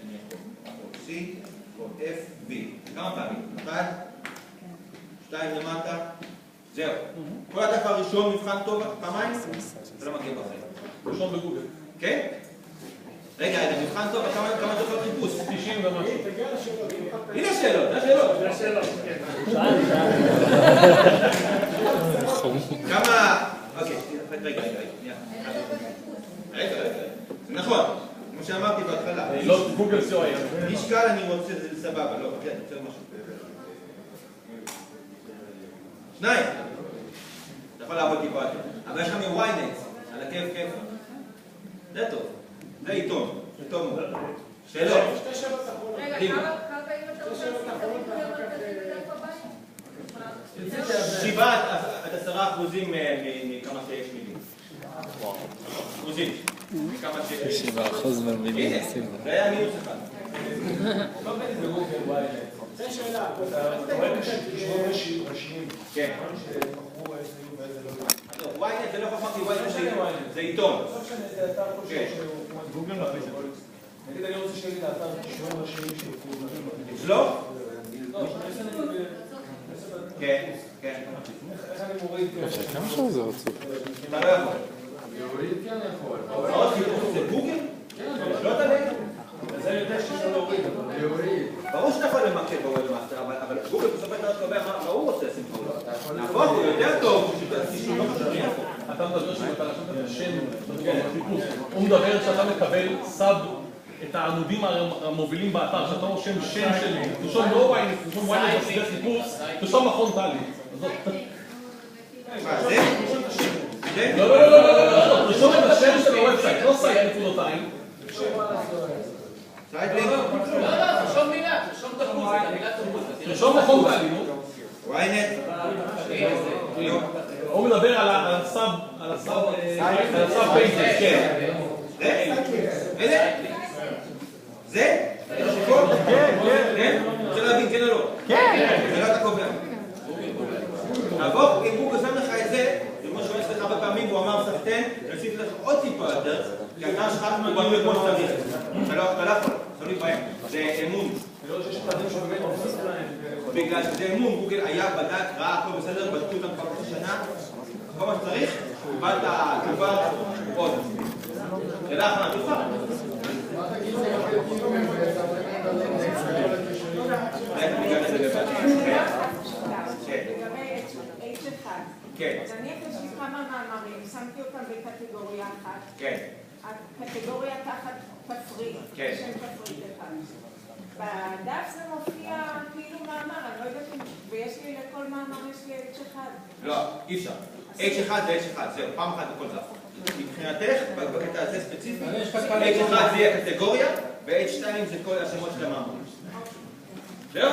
אני יכול. C או F, B. כמה פעמים? 1, 2 למטה. זהו. כל הדף הראשון מבחן טובה, פעמיים? זה לא מגיע בחיים. ראשון בגוגל. כן? רגע, מבחן טובה, כמה דקות חיפוש? 90 ומשהו. הנה השאלות, זה השאלות. זה השאלות, כן. כמה... אוקיי, רגע. זה נכון, כמו שאמרתי בהתחלה. לא, גוגל SEO היה. משקל אני רוצה, זה סבבה, לא, כן, אני רוצה משהו. 2. אתה יכול לעבוד טיפה יותר. אבל יש לך מ-Ynet, על הכיף. זה טוב. זה עיתון. עיתון מאוד. שאלות. רגע, כמה פעמים אתה רוצה לעשות את הביטוי המרכזי בדף הבית? 7-10% מכמה שיש מילים. אחוזים. מכמה שיש. 7% מהמילים. הנה, זה היה מינוס 1. לא בין זה גוגל וויינט. זה שאלה. אתה רואה קישורים ראשיים. כן. שבחרו איזה ואיזה לא. וויינט זה לא חכמתי, וויינט זה עיתון. זה אתר חושב שהוא... גוגל מכניס את זה. נגיד אני רוצה שיהיה לי את האתר קישורים ראשיים שהוא... אצלו? כן. איך אני מוריד... כמה שעות זה רצוף? אתה לא יכול. להוריד כן יכול. עוד חיפוש זה גוגל? לא תדעי. אז אני יודע שאתה להוריד, אבל להוריד. ברור שאתה יכול למקד בוובמאסטר, אבל גוגל בסופו של דבר קובע מה הוא רוצה לשים פה. נהפוך, הוא יותר טוב, שהוא לא חשוב לי איפה. אתה מדבר שאתה רשמת את השם בחיפוש. הוא מדבר שאתה מקבל סאב את העמודים המובילים באתר, שאתה רושם שם שלי, תרשום לא וויינט, תרשום וויינט בסדר חיפוש, תרשום מכון טלי. מה, זה? לא, תרשום את השם של הוובסייט, לא סייט נקודותיים. סייט לינק? לא, תרשום מילה, תרשום תרבות, את המילה תרבות. תרשום מכון טלי, נו. וויינט? הוא מדבר על הסאב פייג'ס, כן. זה? איזה? זה? כן. רוצה להבין, כן או לא? כן. זה לא אתה קובע. נעבור, אם הוא קוסם לך את זה, זה מה שהוא אצלך הרבה פעמים, הוא אמר סחטן, נוסיף לך עוד טיפה יותר, כי אתה שלך מובן לכל שצריך. אתה לא יכול, תלוי בהם. זה אמון. בגלל שזה אמון, גוגל היה בדק, ראה הכל בסדר, בדקו אותם כבר שנה, כל מה שצריך, קיבלת תשובה עוד. שאלה אחרונה, תשובה. לגבי H1, נניח יש לי כמה מאמרים, שמתי אותם בקטגוריה אחת. כן. הקטגוריה תחת תפריט, שם תפריט אחד. בדף זה מופיע כאילו מאמר, אני לא יודעת אם, ויש לי לכל מאמר יש לי H1. לא, אי אפשר. H1 זה H1, זהו, פעם אחת בכל דף. מבחינתך, בקטע הזה ספציפי, H1 זה יהיה קטגוריה, ו-H2 זה כל השמות של המאמרים. זהו?